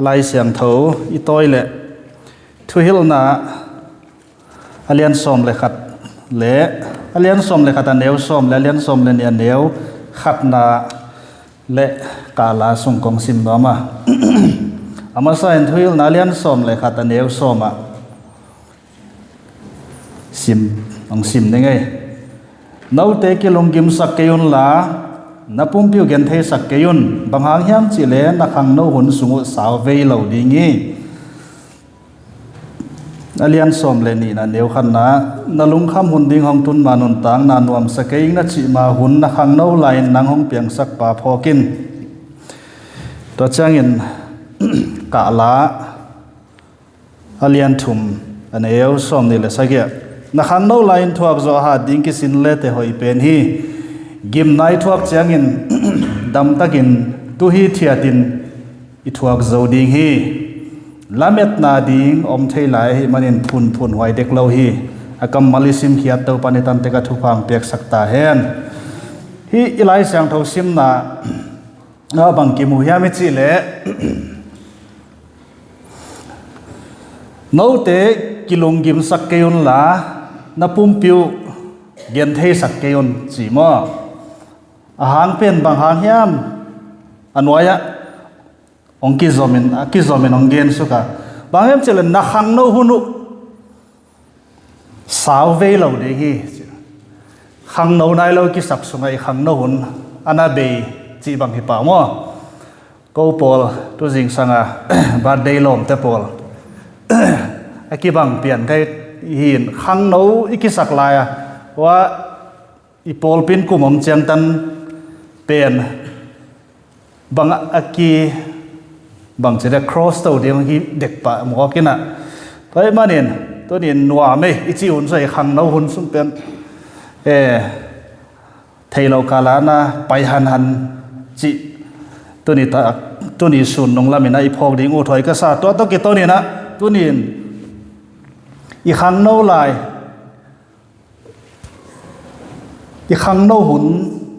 อะไรเสียงเถาอีต้อยแหละทุหิลนาอเลียนสมเลยขัดเละอเลียนสมเลยขัดเนียวสมและเลียนสมเลยเนียวขัดนาเละกาลาส่งกองซิมดอมาอามาใส่ทุหิลนาเลียนสมเลยขัดเนียวสมอ่ะซิมองซิมได้ไงนาวเตกิลงกิมสักเกยุนลานับปุ่มพิวเกนเทสักเกยุนบางหางยามจิเลนักขังโนหุนสุงสาวเวลเหล่าดีงี้อเลียนสมเลนีนะเดียวขันนะนลุงคำหุนดิ้งห้องตุนมานุนต่างนานวมสเกยิงนัชิมาหุนนักขังโนไลน์นังห้องเปียงสักป่าพอกินตัวเจ้าเงินกะละอเลียนทุมอันเอวสมนี่แหละสักเกียนักขังโนไลน์ทวกโซฮาดิ้งกิสินเลเตหอยเป็นฮีกิมนายทวกเจ้าเงินดำตะกินตุฮีเทียตินอิทวกโซดิ้งฮีลาเมตนาดิ้งอมเทไลมันอินพุนไว้เด็กเล่าฮีอากำมาลิซิมเขียดเตาปานิตันเตกะทุพังเปียกสักตาเฮนฮีอิไลเสียงเท่าซิมนาบังกิมูยามิจิเลโนเตกิลงกิมสักเกยุนลานาปุ่มปิวเกียนเทสักเกยุนจีมออาหารเป็นบางหางยามอันวายะองกิจอมินองเกนสุกะบางอย่างเจริญนักขังโนหุนุสาวเวลเอาดีฮีขังโนนายเรากิสักสุงไอขังโนหุนอันนาเบจีบางฮิปามอกูปอลตัวจิงสังะบาดเดย์ลมเตปอลไอกิบังเปลี่ยนใครหินขังโนอีกิสักลายว่าอีปอลเป็นกุมองเจียงตันเป็นบางอากีบางจะได้ cross ตัวเดียวที่เด็กปะหมอกินอ่ะเพราะมันเนี่ยตัวนี้หนัวไม่อิจิอุ่นใส่ขังเราหุ่นสุ่มเป็นเทโลกาลานะไปหันจิตัวนี้สุนลงละมินะอีพอกดิ้งอุทอยก็ซาตัวกี่ตัวนี้นะตัวนี้อีขังโนลายอีขังโนหุ่น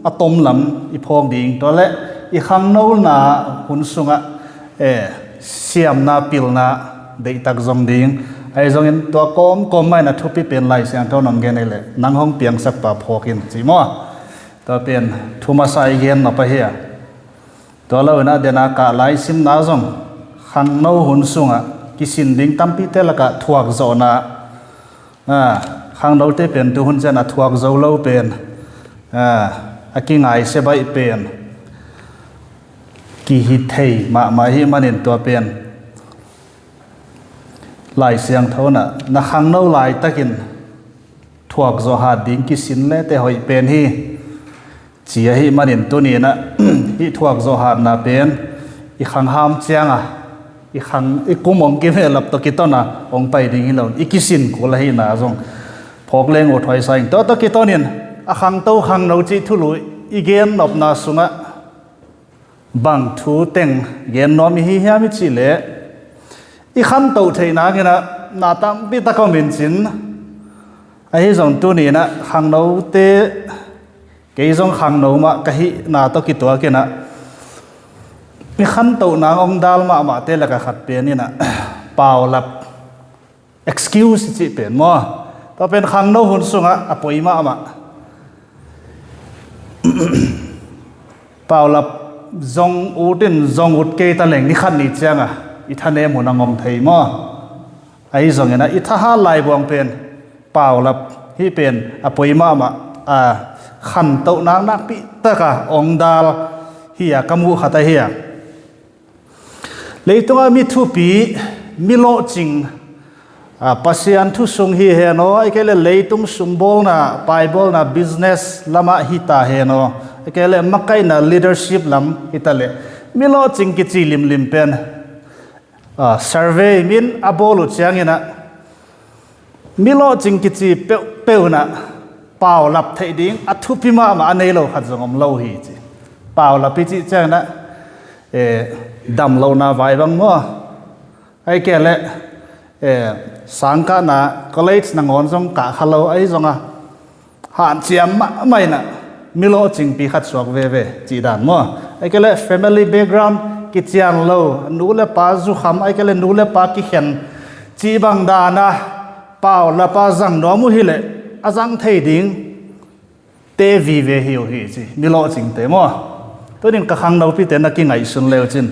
อะตอมลำอีพอกดิ้งตัวละอีขังโนนาหุ่นสุงะเสียมนาปิลนาเด็กตักจงดิ้งไอ้จงอินตัวกอมไม่นะทุบปีเป็นลายเสียงเท่านองเกนนี่แหละนั่งห้องเปียงสักป่าพอกินจีมั่วตัวเป็นทุมาใส่เกนนับไปเฮียตัวเราเนี่ยเดนากาลายซิมนาจงขังโนหุนสุงะกิสินดิ้งตั้มปีเตลกะทวกโจนาขังโนเตเป็นตัวหุ่นเจนะทวกโจเล่าเป็นอากิงไงเสบายเป็นกิฮิตเทมาฮิมันเห็นตัวเป็นลายเสียงเท่าน่ะนักขังโนลายตะกินทวกโจหาดิ้งกิสินเล่แต่หอยเป็นฮีเจียฮิมันเห็นตัวนี้นะฮิทวกโจหานาเป็นอีขังหามเจียงอีขังอีกุมองกิเมลับตะกิตนะองไปดิ้งฮิเราอีกิสินกุลาฮินาจงพอกเลงอดถอยใส่ตัวตะกิตนี่อาขังโตขังโนจิทุลุอีเกนนบนาสุงะบางทูเต็งเย็นน้อมีเฮียมิจิเลอีขันโตเทนักนะนาตามปิตะกอมินจินไอ้จงตัวนี้นะขังโนเตเกยจงขังโนมากะฮินาตกิตัวกันนะมีขันโตนางองดาลมาเตละกะขัดเปลี่ยนนี่นะเปล่าลับ excuse จิเป็นมั่วต่อเป็นขังโนหุ่นสุงะอปอยมาเปล่าลับจงอุดินจงอุดเกตะเหลงนี่ขันนี่เจียงอิทานเนมุนงอมไทยมั่วไอ้จงนะอิทหาลายบวงเป็นเปล่าลับที่เป็นอปอยมาขันโตนางนักปิตะกะองดาลเฮียกมูขัดเฮียเลยตัวมีทุปีมิโลจิงปัสยันทุสุงฮีเฮโนไอ้แค่เลยตุงสุมบอลนะไปบอลนะบิสเนสลามาฮิตาเฮโนไอ้แค่เลยมักไก่นะ leadership ลำฮิตาเลยมิโลจิงกิจิลิมเป็นsurvey มินอับอลุเชียงนะมิโลจิงกิจิเป้านะเปล่าลับไทยดิ้งอัทุพิมาอันนี้เราขัดจงอมเล่าฮีจีเปล่าลับพิจิเชียงนะดำเราหน้าไว้บางมั่วไอ้แก่เลยสังกัดนะก็เลยนั่งอ่อนจงกะฮัลโหลไอ้จงหันเสียมไม่นะมิโลจิงปีขัดสวกเว่จีดานมั่วไอ้แก่เลย family background ki chian lo nu le pa zu kham ai ka le nu le pa ki khen chi bang da na pau la pa jang no mu hi le azang thei ding te vi ve hiu hi chi mi lo ching te mo to ning ka khang no pi te na ki ngai sun leo chin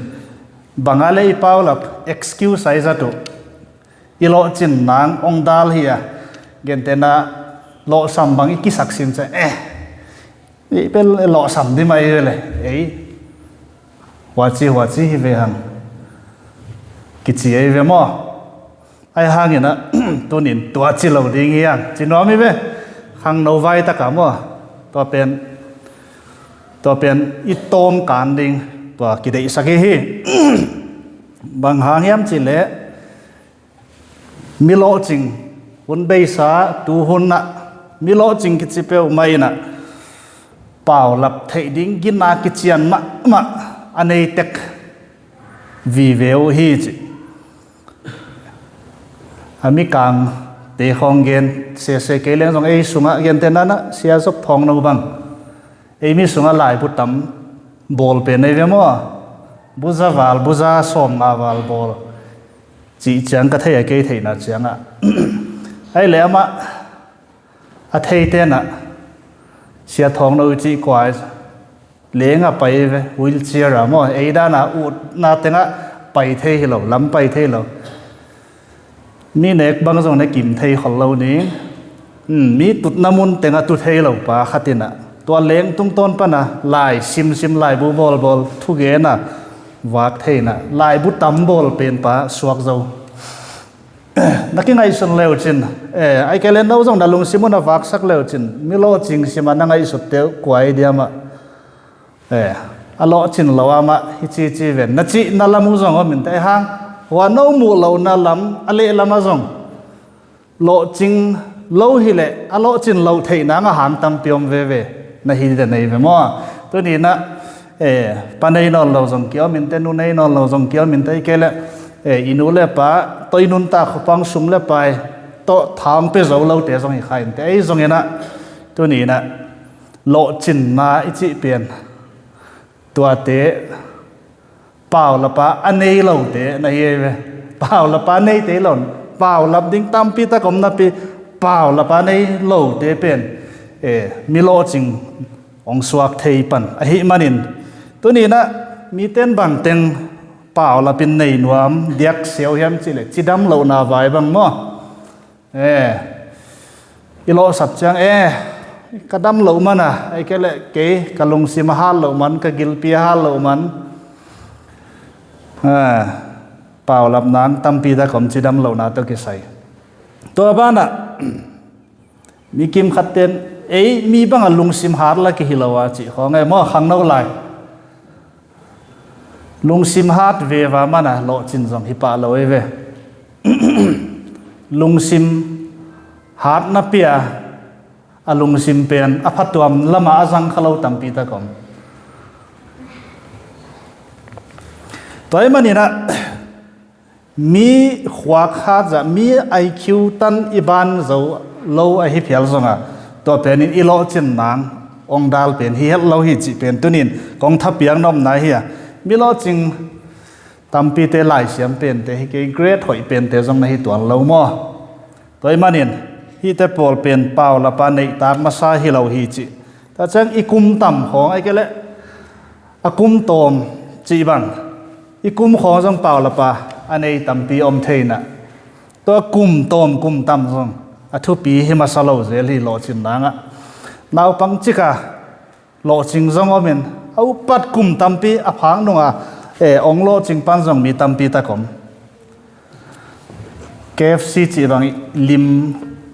bangale I pau lap excuse ai za tu I lo chin nang ong dal hi a gen te na lo sam bang ki sak sim che I pe lo sam di mai le ei wa chi hi ve hang ki chi ai ve mo ai hang ina to nin to chi lo ding hi ang chi no mi ve khang no vai ta ka mo to pen I tom kan ding to ki dei sak hi bang hang yam chi le mi lo ching hun bei sa tu hun na mi lo ching ki chi pe mai na pau lap thei ding gin na ki chian ma anei tek vi veo hi chi ami kang te khong gen se ke leng jong ei sunga gen te na sia sop thong no bang ei mi sunga lai pu tam bol pe nei ve mo buza som nga wal bol chi chang ka thei ke thei na chang a ai le ma a thei te na sia thong no chi kwai lenga pai ve wheelchair a mo ei da na u na tenga pai thei hi lo lam pai thei lo mi nek bang jong ne kim thei khol lo ni mi tut namun tenga tu thei lo pa khatina to leng tung ton pa na lai sim lai bu bol thu ge na wak thei na lai bu tam bol pen pa suak zo naki ngai sun leo chin ai kelen no jong da lung simona wak sak leo chin mi lo ching sima na ngai sut te kwai dia ma a lo chin lo ma hi chi ven na chi na lamu jong o min te hang wa no mu lo na lam ale lama jong lo ching lo hi le a lo chin lo thei na nga ham tam piom ve na hi de nei ve mo to ni na panei no lo jong kyo min te nu nei no lo jong kyo min te ke le inu le pa toi nun ta khopang sum le pai to thang pe zo lo te jong hi khain te ei jong ena to ni na lo chin na I chi pian tua te pau la pa anei lo te na ye ve pau la pa nei te lon pau lap ding tam pi ta kom na pi pau la pa nei lo te pen mi lo ching ong suak thei pan a hi manin to ni na mi ten bang teng pau la pin nei nuam diak seo hiam chi le chidam lo na vai bang mo I lo sap chang kadam lo mana ai ke le ke kalung sim ha lo man ka gil pi ha lo man pau lap nang tam pi da kom chidam lo na to ki sai to ba na mi kim khaten mi bang a lung sim har la ki hilawa chi khongai mo khang no lai lung sim hat ve wa mana lo chin jong hi pa lo ve lung sim hat na pia a lung sim pen a phatuam lama azang khalo tampi ta kom toy mani na mi khwa kha ja mi IQ tan iban zo lo a hi phial zonga to pen in ilo chin nang ong dal pen hi hel lo hi chi pen tunin kong thapiang nom na hi mi lo ching tampi te lai siam pen te hi ke great hoi pen te jong na hi tuan lo mo toy manin hi te pol pen pau la pa nei tak ma sa hi lo hi chi ta chang ikum tam khong ai ke le akum tom chi bang ikum khong jong pau la pa anei tampi om theina to kum tom kum tam jong athu pi hi ma sa lo zel hi lo chin nanga naw pang chika lo ching jong omen au pat kum tampi a phang nunga ong lo ching pan jong mi tampi ta kom KFC chi bang lim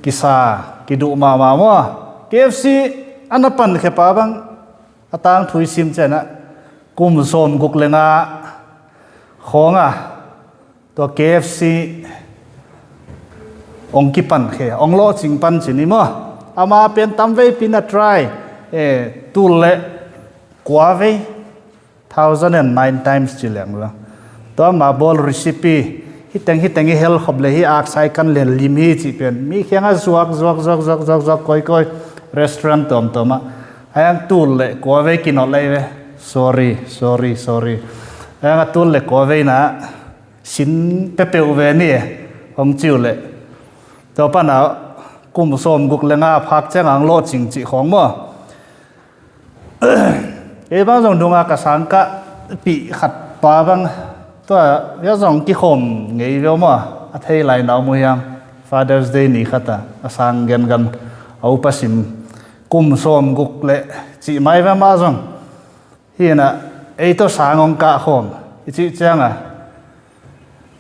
kisa kidu ma mo KFC anapan khe pa bang atang thui sim chena kum som guk lenga khonga to KFC ong ki pan khe ong lo ching pan chini mo ama pen tam ve pin a try tu le kwa ve 1009 times chileng la to ma bol recipe hiteng hi hel khoble hi ak sai kan len lim hi chi pen mi khenga zuak koi restaurant tom toma ayang tul le kwa ve kinol le ve sorry nga tul le ko ve na sin pe pe ve ni hong chiu le to pa na kum som guk le nga phak chang ang lo ching chi khong mo e ba jong dunga ka sang ka pi khat pa bang to ya jong ki khom ngei ve mo a thei lai naw mu yang Father's Day ni khata asang gen gan au pasim kum som guk le chi mai va ma jong hi na ei to sangong ka khom chi changa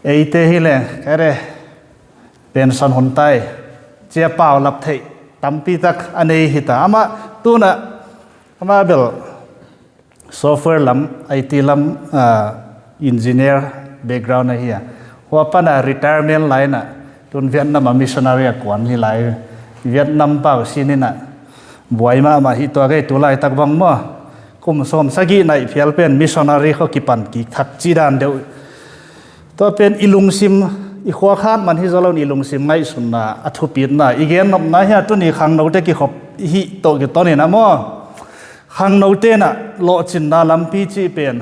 ei te hi le kare pen san hon tai chia pau lap thei tampi tak anei hita ama tuna ama bel software lam IT lam engineer background na hiya wa pana retirement line na tun Vietnam missionary kwan hi lai Vietnam pau sinina boima ma hi to ge tu lai tak bang mo kum som sagi nai phial pen missionary kho ki pan ki thak chi dan deu to pen ilung sim i khwa khan man hi zalon ilung sim ngai sunna athu pit na igen nop na ha tu ni khang no te ki khop hi to ki to ni na mo khang no te na lo chin na lam pi chi pen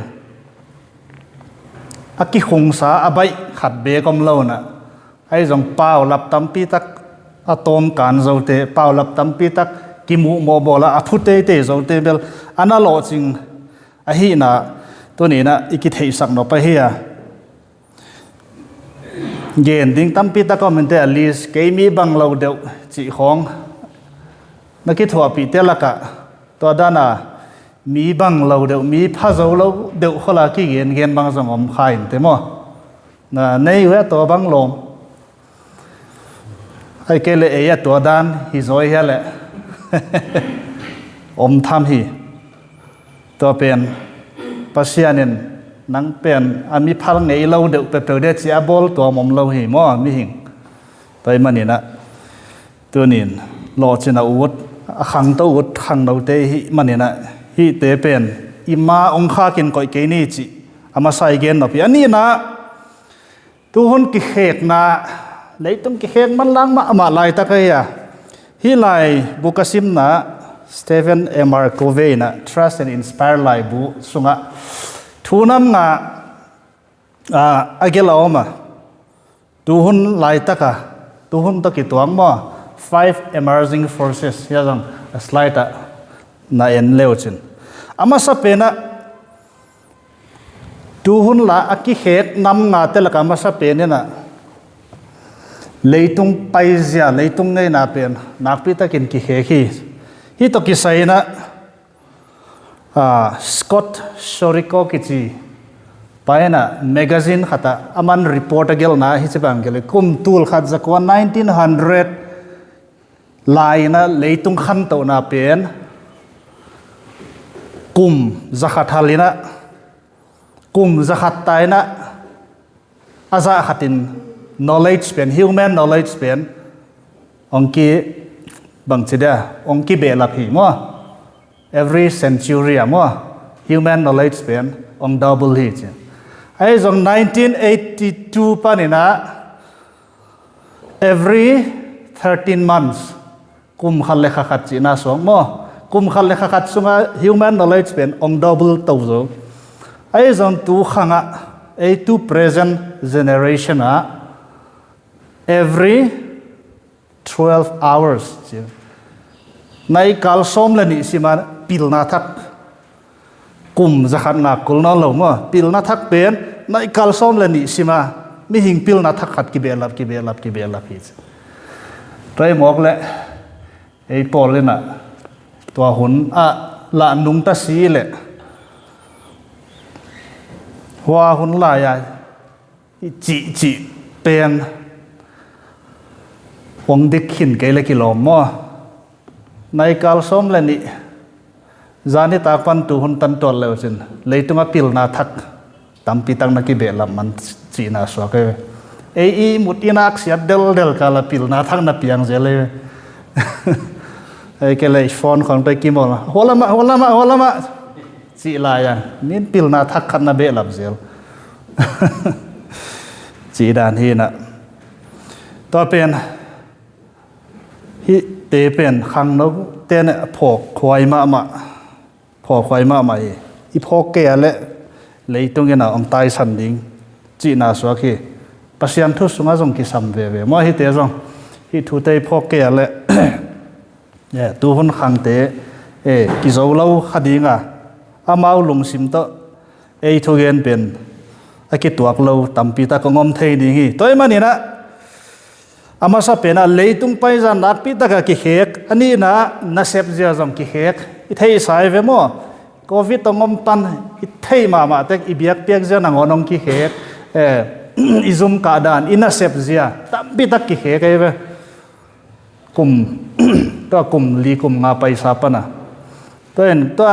aki khung sa abai khat be kom lo na ai jong pau lap tam pi tak atom kan zo te pau lap tam pi tak ki mu mo bola athu te te zo te bel ana lo ching a hi na to ni na iki thei sak no pa hi a gen ding tam pi ta comment at least ke mi bang lo deu chi khong na ki thwa pi te la ka to dana mi bang lo deu mi pha zo lo deu khola ki gen bang zong om khain te mo na nei we to bang lom ai ke le e ya to dan hi zoi ha le om tham hi to pen pasianen nang pen ami phal ngei lo deu pe pe de chia bol to mom lo hi mo mi hing pai mani na tunin lo china ut khang to ut khang no te hi mani na hi te pen ima ong kha kin koi ke ni chi ama sai gen no pi ani na tu hun ki khek na leitung ki khek man lang ma lai ta ka ya hi lai bukasim na Stephen M.R. Covey na Trust and Inspire Lai bu sunga thunam nga agela oma tuhun lai taka tuhun to ki tuang mo 5 emerging forces ya jang slide na en leuchin ama sa pena tuhun la aki het nam nga tel ka ma sa pena na leitung paizia leitung ngai na pen nakpi takin ki he hi hi to ki sai na Scott Shoriko kichi paina magazine khata aman report agel na hi chebang gele kum tul khat zakwa 1900 laina leitung khan to na pen kum zakhat halina kum zakhat taina aza khatin knowledge pen human knowledge pen ongki bangchida ongki belap hi mo every century mo human knowledge span on double hi che ai jong 1982 panina every 13 months kum khal lekha khat chi na song mo kum khal lekha khat sunga human knowledge span on double to zo ai jong tu khanga a to present generation every 12 hours che nai kal som la ni sima pilna thak kum zakhat na kulna lo mo pilna thak pen nai kal som la ni sima mi hing pilna thak khat ki belap hi trai mok le ei pol le na to hun la nung ta si le wa hun la ya chi pen ong dik khin ke le ki lom mo nai kal som le ni zani ta pan tu hun tan tol le chin leitunga pilna thak tampi tang na ki belam man chi na so ke ei mutina ksiat del kala pilna thak na piang jele ei ke le phone khong tai ki mo holama chi la ya nin pilna thak khan na belam zel chi dan hi na to pen hi te pen khang no ten phok khwai ma i phok ke ale leitung ina ong tai san ding chi na so khi pasian thu sunga jong ki sam ve ve mo hi te jong hi thu tei phok ke ale ya tu hun khang te ki zo lo khadinga amau lung sim to ei thu gen pen aki tuak lo tampi ta kongom thei ni hi toy mani na ama sa pena leitung pai jan nak pi ta ka ki hek ani na sep zia jong ki hek I thei sai ve mo covid tongom tan I thei ma tek I biak piak zia nang onong ki hek izum ka dan ina sep zia tampi tak ki hek ai ve kum to kum li kum nga pai sa pa na toin to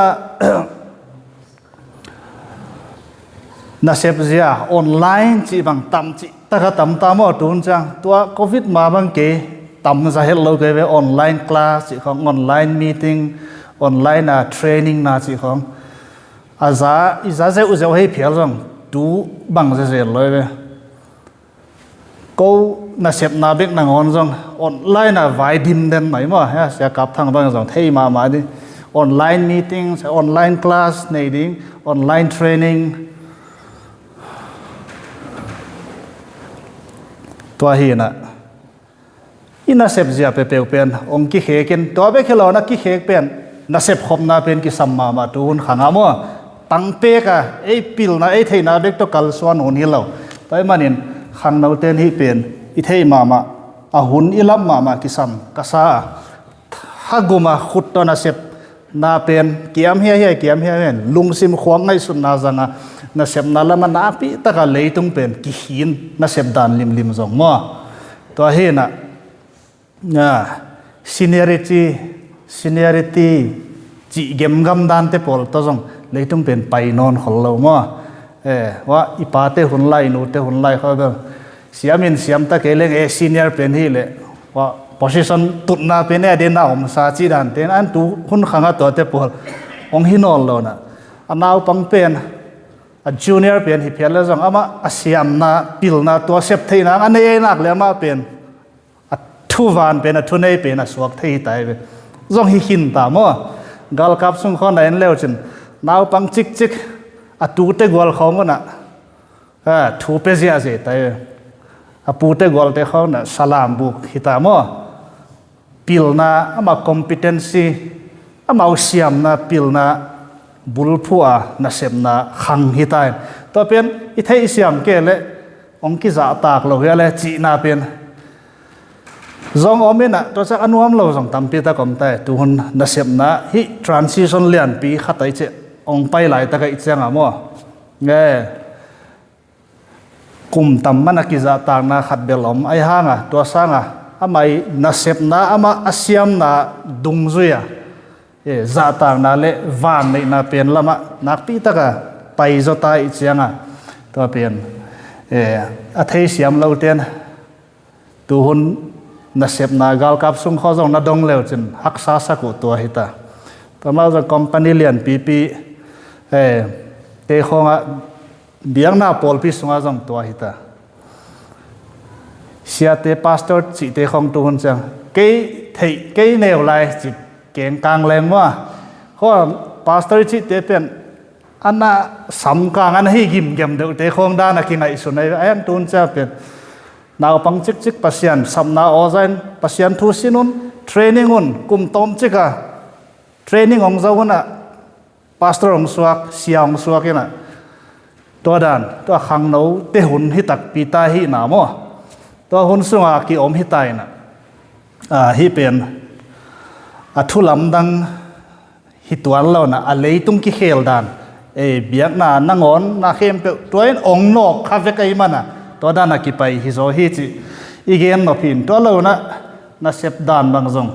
na sep zia online chi bang tam chi ta ka tam ta mo tun chang to covid ma bang ke tam za hel lo ke ve online class chi khong online meeting online training na chi khong aza iza ze u ze hei phial jong tu bang ze loi ve ko na sep na bek na ngon jong online vai dim den mai mo ha sia kap thang bang jong thei ma di online meetings online class nei ding online training tua hi na ina sep zia pe pen ong ki hekin to be khelo na ki hek pen na sep khom na pen ki samma ma tun khanga mo tang pe ka ei pil na ei theina bek to kal swan on hi lo tai manin khang nau ten hi pen I thei ma a hun ilam ma ki sam ka sa haguma khut to na sep na pen kiam he kiam he lung sim khwang ngai sun na zanga na sep na lama na pi ta ka leitung pen ki hin na sep dan lim zong mo to he na seniority chi gam dan te pol to jong leitung pen pai non khol lo mo wa ipa te hun lai nu te hun lai kha ga siamin siam ta ke leng senior pen hi le wa position tut na pen de na om sa chi dan ten an tu hun khanga to te pol ong hi nol lo na anaw pang pen a junior pen hi phel jong ama asiam na pil na to sep thei na ane nak le ma pen a thu van pen a thu nei pen a suak thei tai ve jong hi hin ta mo gal kap sung khon na en leo chin naw pang chik a tu te gol khong na thu pe zia je tai a pu te gol te khong na salam bu hita mo pil na ama competency ama siam na pil na bulphua na sep na khang hitai to pen I thei siam ke le ong ki za tak lo he le chi na pen zong omena to cha anuam lo jong tampi ta kom tai tu hun na sep na hi transition lian pi khatai che ong pai lai ta ka ichang amo nge kum tam mana ki za tak na khat belom ai hanga to sanga amai na sep na ama asiam na dungzuya za tak na le van nei na pen lama nak pi ta ka pai zo ta ichanga to pen a thei siam lo ten tu hun na sep na gal kap sung kho jong na dong leo chen hak sa sa ko to hita to ma za company lian pp te khonga biang na pol pi sunga jong to hita sia te pastor chi te khong tu hun chang ke neu lai chi keng kang leng wa kho pastor chi te pen anna sam kang an hi gim gem de te khong da na ki ngai sunai ayam tun cha pen naw pang chik pasian samna ozain pasian thu sinun training un kum tom chika training ong zawna pastor ong suak siang suak ina to dan to khang no te hun hi tak pi ta hi na mo to hun sunga ki om hi tai na hi pen a thulam dang hi tuan lo na a leitung ki khel dan biak na nangon na khem pe toin ong nok kha ve kai mana to dana ki pai hi zo hi chi igen no pin to lo na sep dan bang jong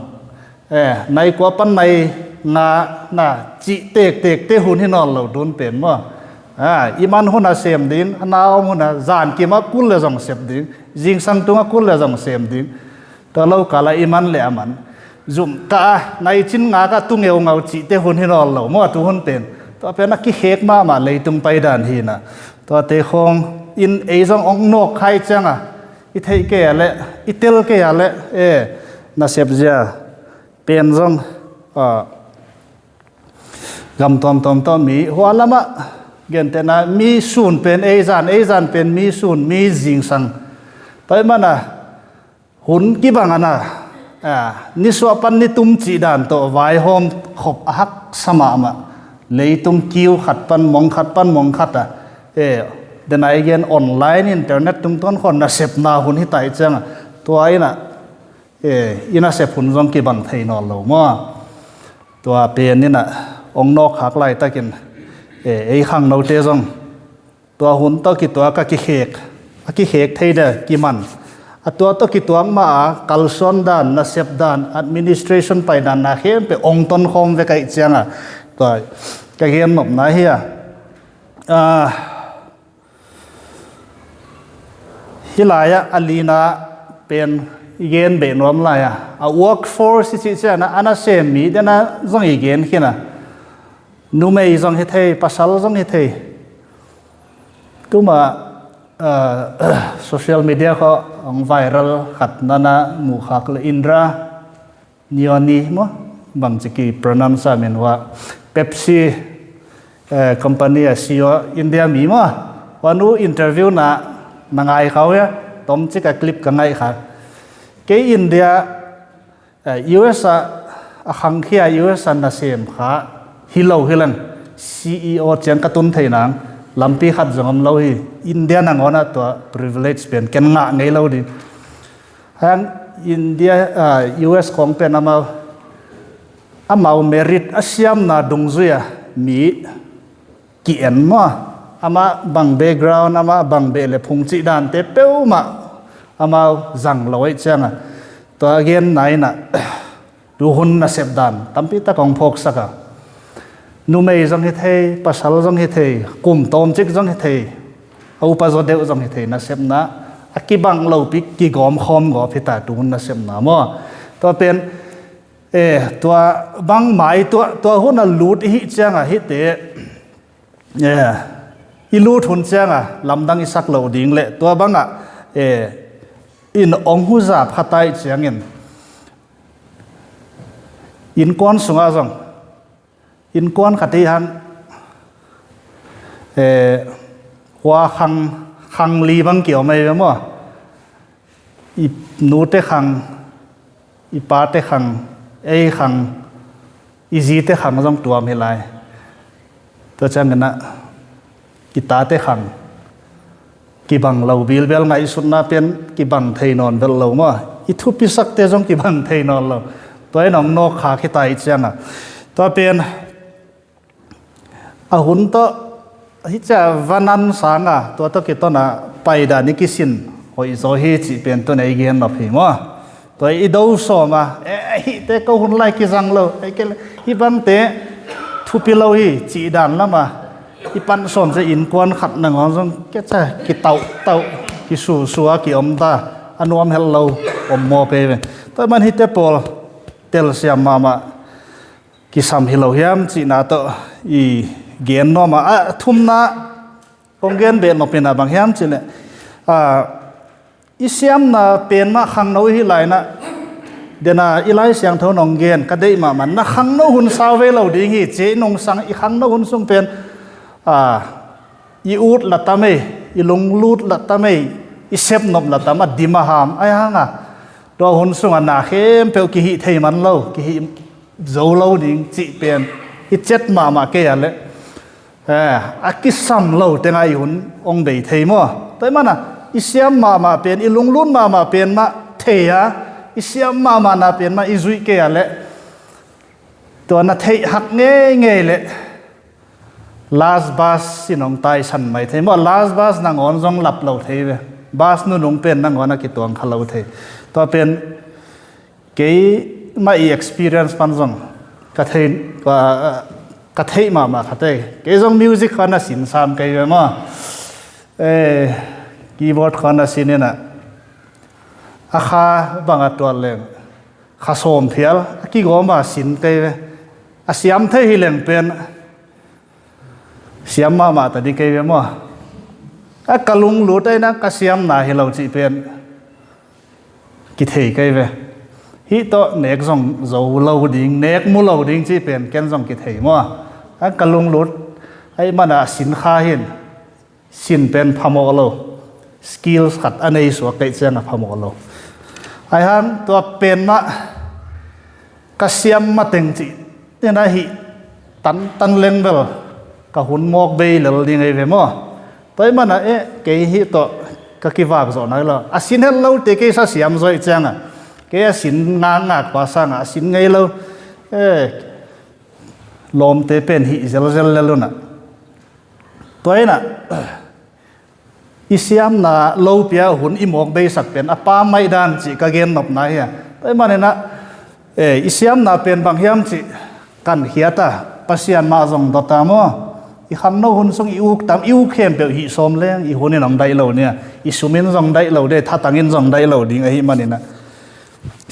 nai ko pan nai na chi tek te hun hi nol lo dun pen mo iman huna sem din anaw huna zan ki ma kul le jong sep din jing sang tunga kul le jong sem din to lo kala iman le aman zum ka nai chin nga ka tu ngeu ngau chi te hun hi nol lo mo tu hun pen to pen na ki hek ma leitung pai dan hi na to te khong in eizong ong nok khai changa I thei ke ale I tel ke ale na sep zia pen jong gam tom mi hualama เกนแต่นะมีศูนย์เป็นเอจานเป็นมีศูนย์มีจิงสังไปมันน่ะหุ่นกี่บังนะนิสวปันนิตุมจีดานโตไวโฮมขบหักสมามะเลยตุมคิวขัดปันมองขัดอ่ะเดนายเกนออนไลน์อินเทอร์เน็ตตุมต้นคนน่ะเสพนาหุ่นที่ไตจังตัวไอ้น่ะอิน่ะเสพหุ่นจงกี่บังไทยนอนเรามั่วตัวเปลี่ยนนี่น่ะองนอกหักไหลตะกินไอ้ข้างเราเตจงตัวหุ่นตัวกี่ตัวก็กี่เขกไทยเด้อกี่มันตัวตัวกี่ตัวมาคัลซอนดานนาเซฟดาน administration ไปดานนาเข้มไปองต้นคมเวกไอ้เจียงตัวก็เห็นหนบนะเฮียฮิลายะอลีนาเป็นเกนเบนรวมลายworkforce สิเจียนะอันนั้นเซมีเดนะจงอีเกนขึ้นนูเมย์จงเฮเทปัสสาวะจงเฮเทตัวมาsocial media เขาไวรัลขัดนั่นนะหมู่ขักเลยอินดรานิออนีมั้งบางทีกี่ pronounce เหมือนว่า Pepsi company ซีอีโออินเดียมีมั้งวันนู้อินเทอร์วิวนะนางไอเขาเนี่ยต้มจิกคลิปกันไงครับเกย์อินเดียUS ขังเขีย US น่ะเสียมขาฮิโลฮิลัง CEO เจียนกระตุ้นไทยนังลำปีขัดจงอมเราฮีอินเดียนังอนะตัว privilege เป็นกันงะไงเราดิฮังอินเดียUS ของเป็นอามาmerit อาเซียมนาดงซุยมีกี่อันมั้งอามาบาง background อามาบางเบลพงจิดานเตเป้ามาอามาจังเราไอ้เจ้าตัวเกนไหนน่ะดูหุ่นน่ะเสพดานตั้มพิตาของพกสักนูเมย์จงเฮเทปัสสาวะจงเฮเทกุมต้มจิกจงเฮเทเอาปัสสาวะเดวจงเฮเทน่ะเสพนะอากิบังเราปิกกี่กอมคอมก็พิตาดูหุ่นน่ะเสพนะมั้งตัวเป็นตัวบางหมายตัวหุ่นน่ะลูดฮิเจ้าฮิเตอีลูดหุ่นเจ้าลำดังอิสักเราดิ่งเละตัวบางอินองหุซาพัตไตเจียงอินก้อนสุงอาจงอินก้อนขัดที่ฮันหัวขังลีบังเกี่ยวไม่เป็นมั้งอีนูเตขังอีปาเตขังขังอีจีเตขังจงตัวไม่ลายตัวจังกันนะกีตาเตขังกี่บังเราบิลเบลไงสุดน่าเป็นกี่บังไทยนอนเบลเรามั้งอีทุพิสักเตจงกี่บังไทยนอนเราตัวไอ้น้องนกขาขี้ตายเจียงตัวเป็นหุ่นตัวที่จะวันนั้นสังตัวตัวกี่ตัวน่ะไปด่านิกิสินหอยโซฮีจีเป็นตัวไหนเกียนหรอพี่มั้งตัวอีดูสอมาเตะก็หุ่นไล่กี่จังเราไอ้เกลอีบังเตะทุพิเราฮีจีด่านละมาอีปันสอนจะอินกวนขัดหนังของจงแกจะกี่เต่ากี่สัวกี่อมตาอันวมเฮลเราอมโมเปย์แต่มันฮิตเตปอลเตลเซียมมากี่สัมฮิโลเฮียมจีน่าตัวอีเกนนอมาทุ่มน่ะคงเกนเบนมาเป็นบางเฮียมจีเนี่ยอีเซียมน่ะเป็นมาขังโนฮิไลนะเดน่ะอีไลเสียงเท่านองเกนก็ได้มามันน่ะขังโนหุ่นซาเวเราดีงี้เจนงสังอีขังโนหุ่นส่งเป็นอีอูดละตาเมอีลงลูดละตาเมอีเซฟนบละตามาดิมาหามไอ้ห่างตัวหุ่นส่งอันน่ะเข้มเปลกิฮิเทมันเรากิฮิโจเราดิ่งจีเป็นอีเจ็ดมาเกยเลยอากิสัมเราแต่ไงหุ่นองเบยเทมัวแต่มันอิเซียมมาเป็นอิลุงลุ่นมาเป็นมาเทียอิเซียมมาน่ะเป็นมาอิจุยเกยเลยตัวน่ะเทหักเงยเลย last bus สิน้องตายฉันไม่เทมัว last bus นางอ่อนจงหลับเราเทเวบัสนู่นงเป็นนางอ่อนนักกิตัวงขเราเทตัวเป็นเกยมาอี experience ปันจงกระเทนว่ากระเทยมาขัดเตะเกยจงมิวสิกขนาดสินสามเกยมาคีย์บอร์ดขนาดสินเนี่ยนะอาคาบางตัวเล่งข้าสมเพียลกี่กมาสินเกยอาเสียมเทหิเลงเป็นเสียมมาแต่ดีเกยมั้งกะลุงหลุดได้นะกะเสียมหนาให้เราจีเป็นกิเทเกยฮิโตเนกส่งโจเราดิ่งเนกมูเราดิ่งจีเป็นแกนส่งกิเทมั้งกะลุงหลุด ไอ้มันสินค้าเห็นสินเป็นพามอโลสกิลขัดอันนี้สวกไก่เจ้าพามอโลไอ้ฮันตัวเป็นมะกระเสียมมาเต็งจีเนี่ยนะฮิตันเล่งเบลกะหุ่นมอกเบยเหลือยังไงเวมอตัวมันเกยฮิตัวก็คิดว่าก็นั่นแหละสินเฮลเราเตะเกยซะเสียมซอยเจ้าเกยสินงางกว่าสังสินไงเราลมเตะเป็นฮิเซลเลยนะตัวน่ะอิสยามน่ะโลเปียหุ่นอิมอกเบยสักเป็นอปาไม่ดันจิกะเกนนบนายตัวมันน่ะอิสยามน่ะเป็นบางยามจิกันเฮียตาปัสยานมาจงดตามอีขันโนหุ่นทรงอิวตามอิวเข้มเปียวหิสมเลี้ยงอีหุ่นนี่น้องได้เหล่าเนี่ยอีสุมินจงได้เหล่าได้ท่าตังอินจงได้เหล่าดิ้งไอ้หิมันนี่นะ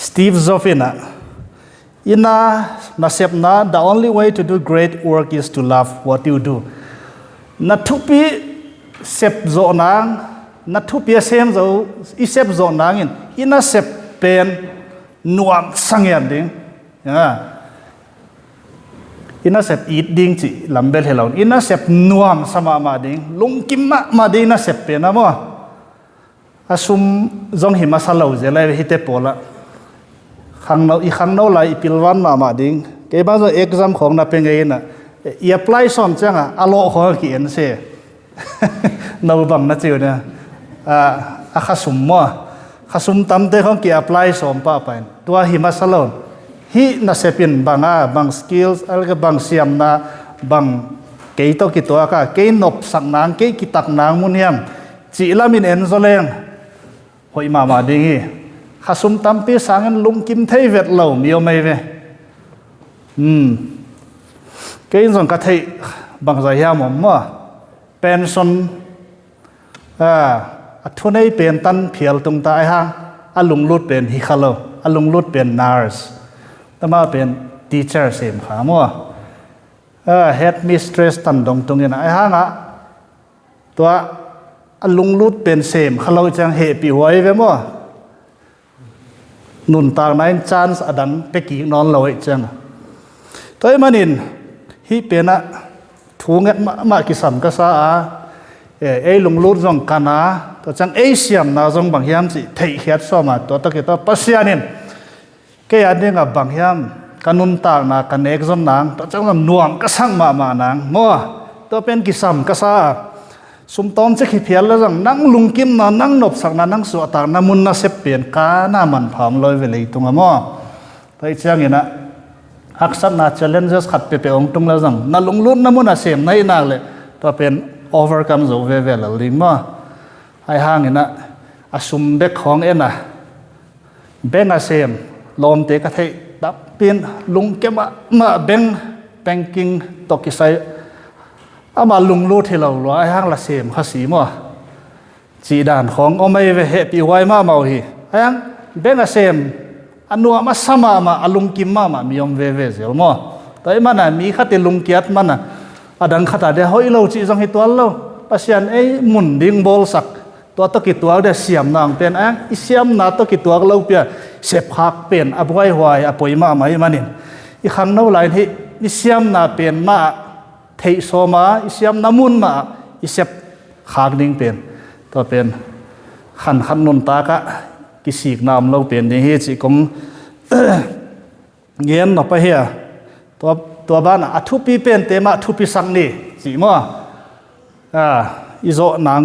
สตีฟ จ็อบส์น่ะอินะน่ะเสพน่ะ the only way to do great work is to love what you do นัททุปีเสพโจนางนัททุปีเสมโจอีเสพโจนางอินะเสพเป็นนวมสังเกตดิ้งอินะเสพอีดดิ้งจีลำเบลเฮลล์อินะเสพนวมสมามาดิ้งลุงกิมมาดิ้งนะเสพเป็นนะมั้งอาซุมจงหิมาสลาวเจเลยฮิเตปอละขังเราไล่พิลวันมาดิ้งเก็บบ้านเอกซัมของนับเป็นไงน่ะอีพลายสอนจังอโลของเขียนเสียเราบังนะเจียวเนี่ยข้าสุ่มมั่วข้าสุ่มตั้มเตะของเกี่ยพลายสอนป้าไปตัวหิมาสลาวฮิน่าเสพินบางสกิลส์อะไรก็บางเสียมนะบางเกี่ยตัวกี่ตัวก็เกี่ยนบสักนางเกี่ยกิตักนางมุนยมจีลามินเอ็นโซเลงหอยมาดิ้งข้าสุ่มตั้มปีสังเงินลุงกิมเทเวตเหล่ามีเอาไหมเว้เกี่ยส่งกระเทยบางใจยามมั่วเป็นส่วนทุนให้เป็นตันเพียลตรงตายห่างอลุงลุดเป็นฮิคาโลอลุงลุดเป็นนาร์สแต่มาเป็นทีเชอร์เสมขามั่วเฮดมิสเตรสตันตรงนี้นะไอ้ห่างตัวอลุงลุดเป็นเสมขาโลจังเฮปีไว้เว้มั่วนุนต่างนั้นชานส์อดันไปกี่นอนลอยจังตัวมันนินฮิเป็นทูเงมากิสัมก็ซาลุงลุดจงกันนะตัวจังเสียมนาจงบางยามสิเทียดซ้อมาตัวตะกี้ตัวปัสยานินแกอันนี้กับบางยามกันนุนตากนากันเอกจนนางตัวจังนวมก็สั่งมานางมัวตัวเป็นกิสัมก็ซาสมตอนจะขี้เพียรแล้วจังนั่งลุงกิมนะนั่งนบสักนั่งสวดตากน้ำมุนน่ะเสพเปลี่ยนกาหน้ามันผอมลอยเวลีตรงมัวตัวเชียงนี่นะฮักษัตนาเชลเลนจ์ขัดเปองตรงแล้วจังนั่งลุงลุนน้ำมุนน่ะเสมในนักเลยตัวเป็น overcome จะเวลลิงมั้งไอ้ห่างนี่นะอาสุมเด็กของน่ะเบงอาเซมลมเตะกระเทยดับเปลี่ยนลุงเก็บมาเบงกิ้งตกิไซอามาลุงรู้ที่เราไอ้ห่างละเซมข้าสีมั้งจีด่านของเอาไม่เวเหปีไว้มาเมาฮีไอ้ห่างเบงอาเซมอันนัวมาสมาอาลุงกิมมามีอมเวเสียวมั้งแต่มันน่ะมีขัดลุงเกียรติมันน่ะอดังขัดเดียวเฮ้ยเราจีจังหิตัวเราปัสยันหมุนดิ่งบอลสักตัวตะกี้ตัวเดียวเสียมนางเป็นอิเสียมนาตะกี้ตัวเราเปียเสพหักเป็นอภัยหวายอภัยมาไม่มานินอีขันนู้หลายที่อิเสียมนาเป็นมาเทโซมาอิเสียมนามุนมาอิเสพหักดิ่งเป็นตัวเป็นขันนุนตากะกิสิกนามเราเป็นนี่เฮจิกงเงียนออกไปเฮียตัวบ้านทุปีเป็นเตมาทุปีสังนี่สิมั่วอิโซหนัง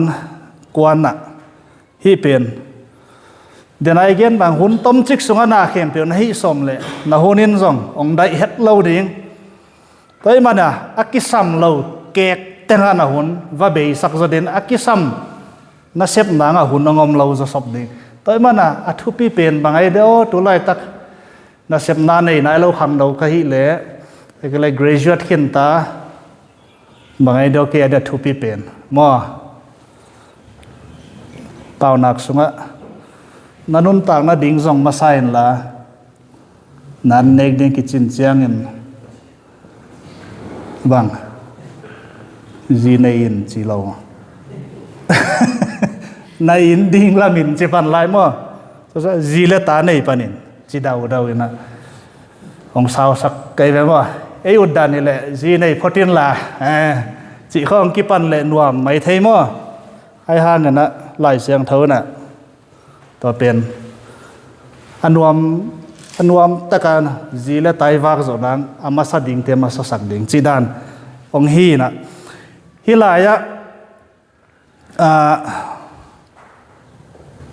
กวนน่ะฮีเป็นเดี๋ยวนี้เกินบางหุ่นต้มจิกสงนาเข้มเปียวนะฮีสมเลยนะหุ่นินซงองได้เฮ็ดเล่าดิ่งตัวมันน่ะอักกิซัมเล่าเกกเตงนะหุ่นว่าเบยสักจะเด่นอักกิซัมน่ะเสพนางหุ่นองมเล่าจะสบดิ่งตัวมันน่ะทุปีเป็นบางไอเดียวตัวไรตักน่ะเสพนานในเราขังเราก็ฮีเล่ก็เลย graduate ขึ้นตาบางไอเดียวเกี่ยได้ทุปีเป็นมั่วเต่าหนักสุงะนันนุนต่างนัดดิ่งส่งมาใส่ละนันเนกดิ่งกิจเจียงเงินบางจีในอินจีเราในอินดิ่งละมินจีพันไลมั่วจีเลตาในปันินจีดาวอินะของสาวสักไกลไปมั่วอุดดานี่แหละจีในพอตินละ จิข้องกิปันเลนวมไม่เทมอไอ้ห้างนะไหลเสียงเท่าน่ะตัวเป็นอันวมตะการจีเลไตวากจนังอามาสัดดิ่งเตมาสักดิ่งจีดานองฮีน่ะฮิลายะ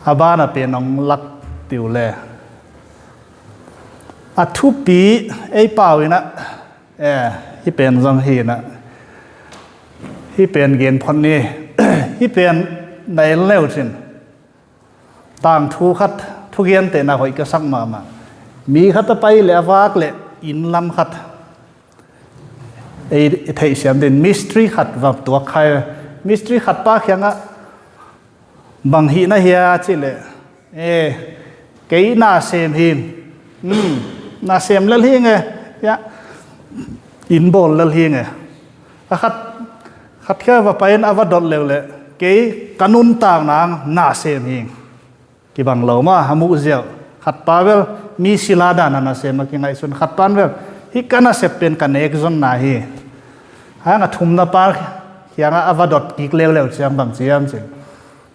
อาบ้านเป็นน้องลักติวเลอัทุปีไอ้เป่าอีนะที่เป็นจังฮีนะที่เป็นเกณฑ์พนนี้ ที่เป็นในเล่วสินต่างทุขัดทุกเย็นแต่น่าหอยก็สักมามีขัดไปเลวากเลอินลำขัดไอ้ไทยเสียมเด่นมิสทรีขัดวับตัวใครมิสทรีขัดป้าเขียงอ่ะบางทีน่าเฮียจิเลเกี่ยน่าเซมหิมน่าเซมเล่ห์ไงยะอินโบลเล่ห์ไงขัดแค่ว่าไปนอวดอลเลวเลยเกี่ยกันุนต่างนางน่าเซมหิงกี่บางเหล่ามาหามุเจียวขัดป้าเวลมีศิลาดานาเซมมากินไงส่วนขัดปานเวลฮิกันน่าเซเป็นกันเอกจนนาฮีหางทุ่มนาปาอย่างอวดอลกิกเลวเสียงบางเสียงจริง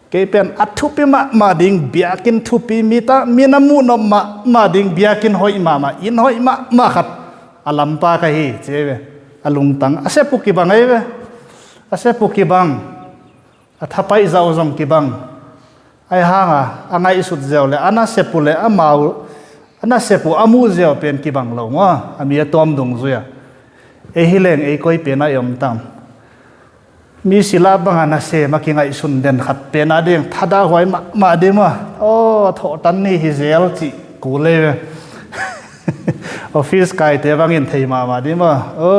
เกี่ยเป็นอัทุปิมาดิ่งเบียกินทุปิมีน้ำมูนมาดิ่งเบียกินหอยมาอินหอยมาขัดอลัมปากะฮีเจ้อลุงตังอาเซปุกิบังไงเว้อาเซปุกิบังอาทับไปจะอุจมกิบังไอ้ห่างอันไหนสุดเจ้าเลยอันนั้นเซปุเลยอันมาอันนั้นเซปุอามูเจ้าเป็นกิบังเราวะอามีตัวมดงซุยเอฮิเลงเอคอยเป็นนายอมตังมีศิลาบังอานาเซมากินไอสุนเดนขัดเป็นอะไรทัดาหอยมาเดมาโอ้โถตันนี่ฮิเซลจิกูเลยออฟฟิศไกเตบังอินเทมาเดมาโอ้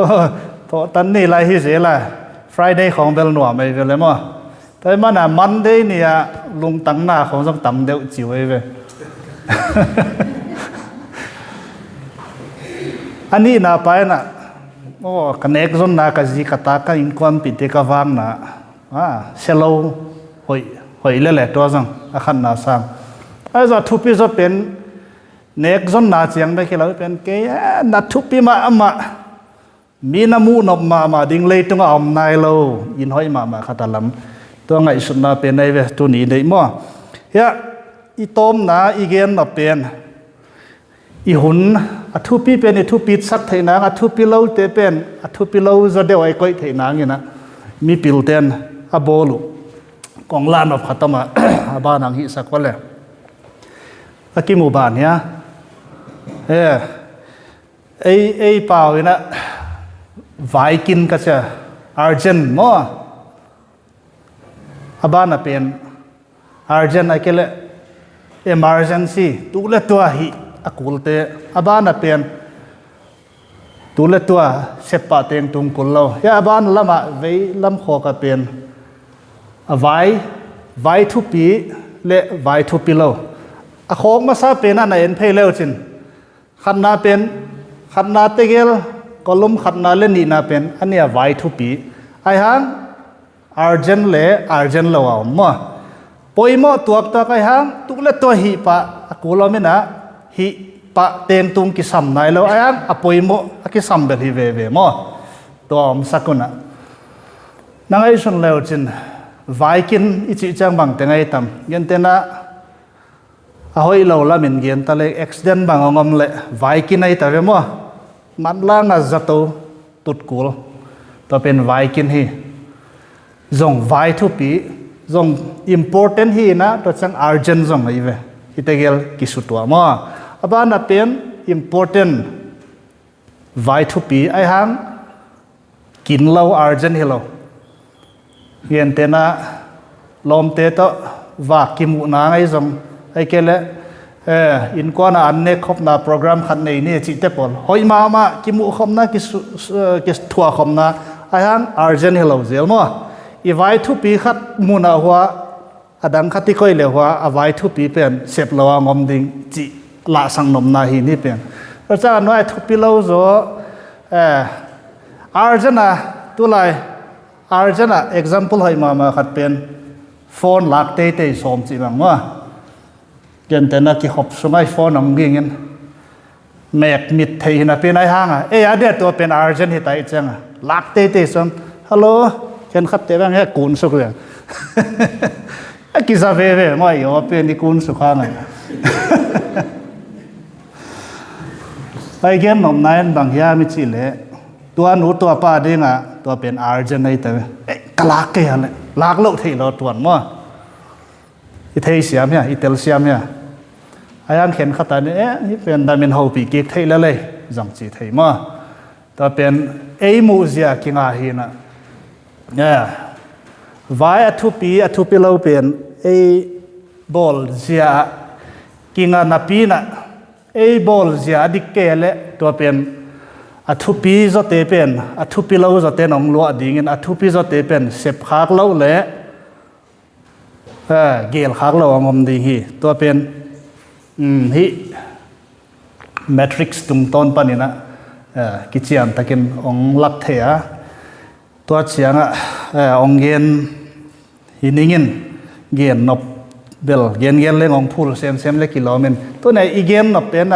โถตันนี่ไรฮิเซลล่ะ Friday ของเบลนัวไม่เป็นเลยมั้งแต่มันอ่ะ Monday เนี่ยลุงตั้งหน้าของสังต่ำเดียวจิ๋วเว้ยอันนี้น่าไปน่ะโอ้กันเอกจนน่ากะจีกตากะอินความปิดเตกะวังน่ะเซโลหอยเล่ๆตัวจังอาคันน่าสังไอ้จะทุบปีจะเป็นเนกจนน่าเจียงไปแค่เราเป็นเกยน่าทุบปีมามีน้ำมูนมาดิ่งเลยตรงอมนายเราอินหอยมาขัดลำตัวไงสุดน่าเป็นในเวตัวนี้ได้มั้งเฮ้ยอีต้มน่ะอีเกนน่ะเป็นอีหุ่นอัทุปีเป็นอัทุปีสักเท่านั้นอัทุปีเราเตเป็นอัทุปีเราจะเดียวไอ้ก้อยเท่านั้นนะมีปิลเตนอาโบลูกองล้านof ขัดมาบ้านหางหิสักวันเลยอากิมูบานเนี่ยไอ้เปล่าเลยนะไวกินก็จะอาร์เจนมั้งอาบ้านน่ะเป็นอาร์เจนไอ้เกลemergency ตุเลตัวหิอากุลเตอาบ้านน่ะเป็นตุเลตัวเสพปะเตงตุงกุลเราอาบ้านละมาเวลำขอกับเป็นไวทุปีเละไวทุปีเราอาของมาซาเป็นอันไหนเอ็นเพลเลวจินขันนาเป็นขันนาเตเกลกอลุมขันนาเล่นนี่นาเป็นอันนี้ไวทุปีไอ้ฮังอาร์เจนเล่อาร์เจนเราเอามาปอยมอตัวตัวไอ้ฮังตุเลตัวหิปะอากูเราไม่นะหิปะเตงตุงกิสัมนายเราไอ้ฮังอปอยมอกิสัมเบลฮิเวมอตัวอมสักุนะนั่งไอ้ชนเลวจินไวกินอิจิจังบังเตงไอ้ตำยันเตนะอาหอยเราละมินเกียนตะเลเอ็กซ์เดนบางงอมเละไวกินไอ้ตะเวมอมันล่างจัตโตตุดกูลตัวเป็นไวกินฮีจงไวทุปีจง important ฮีนะตัวจัง urgent จงไอ้เวฮิตเกลกิสุตัวมออาบ้านน่ะเป็น important ไวทุปีไอ้หังกินเรา urgent ฮีเราเย็นเตนะลมเตตวากิมุนาไงจงไอ้เกลอินกวนอันเนคบนาโปรแกรมขันในนี่จิตเตปอลหอยมากิมุขมนะกิสทัวขมนะไอ้ฮันอาร์เจนเฮลเซลมั้งอีไวทุปีขัดมุนาหัวอดังขัดที่ก้อยเหลวหัวอไวทุปีเป็นเสพลาวงอมดิ่งจิละสังนมนาหินี่เป็นเราจะอันว่าทุปีเราโซอาร์เจน่ะตัวไรอาร์เจน่ะ example ให้มาขัดเป็นโฟนหลักเตะสมจิบังว่าเกินแต่นักที่ขบสมัยโฟนของกิงกันแมกมิดเทียนะเป็นไอ้ห้างอ่ะเอ้ยเดี๋ยวตัวเป็นอาร์เจนที่ไต้จังอ่ะลักเตะสมฮัลโหล เห็นขัดเตะบ้างแค่กูนสุกเลยกิซาเฟ่ไม่ยอมเป็นนี่กูนสุกข้างไงไปเก็บหนุ่มนายบางยามิจิเล่ตัวหนูตัวป้าดิ้งอ่ะตัวเป็นอาร์เจนไนเตอร์กลากเกยเลยลากโลกที่เราตรวจมั่วอิตาลีเซียมเนี่ยอิตาลีเซียมเนี่ยอายังเห็นขัดตาเนี่ยนี่เป็นดามินโฮปีเก็กไทยเลยจังจีไทยมั่วตัวเป็นเอมูเซียกิงอาหินะเนี่ยไว้อัทุปีเราเป็นเอบอลเซียกิงอานาปีนะเอบอลเซียดิเกลตัวเป็นอัทุปีจะเตเป็นอัทุปีเราจะเตนองลัวดิ่งอัทุปีจะเตเป็นเสพขากเราเละเกลขากเราองมดีฮีตัวเป็นฮีแมทริกซ์ตุงต้นปานี่นะกิจยันตะกินองลักเทียตัวเชียงองเกนหินิงินเกนนบเบลเกนเล่งองพูลเซมเล็กกิโลเมตรตัวไหนอีเกนนบเป็น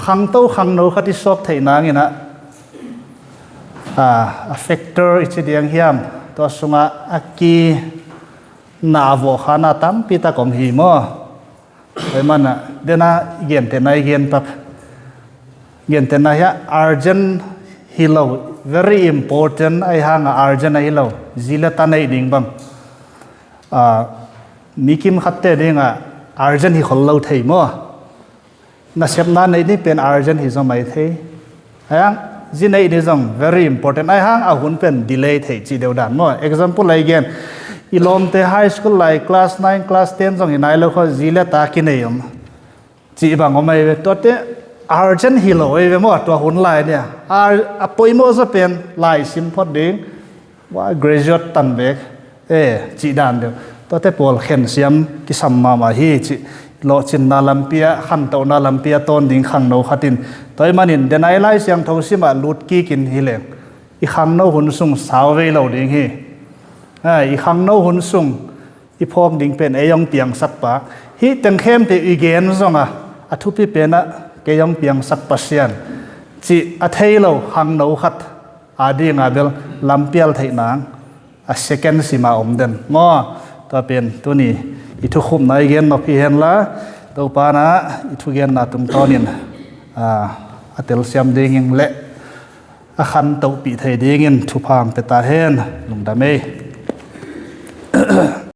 ขังโตขังโนขัดที่ชอบไทยนางนี่นะfactor อิจเดียงเฮียมตัวสงะอากีนาโวขานาตัมพิตากรมหิมอไอ้มันเดน่าเกนเตนายเกนปักเกนเตนายอาร์เจนฮิโล very important ไอ้ห่างอาร์เจนฮิโลจิเลตันไอ้ดิ่งบังมีคิมขัดเตดิ่งอาร์เจนฮิโลไทยมั้งน่าเชื่อมนั้นนี่เป็นอาร์เจนฮิโซไม่ไทยไอ้ห่างจีนไอ้ดิ่ง very important ไอ้ห่างอาหุ่นเป็น delay ไทยจีเดียวดันมั้ง example ไอ้เกนอีลอมเต high school ไล่ class 9 class 10 จงอินไอ้เราเขาจิเลตากินเองจีบังก็ไม่เวตัวเตอาร์เจนฮิโลเอเวมอตัวหุ่นลายเนี่ยปอยโมจะเป็นลายซิมพอดดิ้งว่า graduate ตันเบกจีดานเดียวตัวเตปอลเข็นเสียมกิสัมมาฮีจีโลจินนาลัมเปียขันโตนาลัมเปียตอนดิ้งขังโนขัดินตัวมันนินเดนไอไลเสียงทงซิมาลุดกี้กินฮิเลงอีขังโนหุ่นซุงสาวเวลาดิ้งฮีอีขังโนหุ่นซุงอีพอมดิ้งเป็นยองเปียงสักปะฮีตังเข้มเตอีเกนซงอัทุพิเป็นเกยองเปียงสักปัสยันจีอัทเฮโลหังโนขัดอาดีงาเบลลัมเปียลไทยนางsecond สิมาเดนมอตัวเป็นตัวนี้อิทุคุมนายเกนนพิเฮนละตัวปานะอิทุเกนนาตุมตอนินอัตเตลเซียมเดงิงเละขันตัวปีไทยเดงินทุพางเตตาเฮนลุงดาเม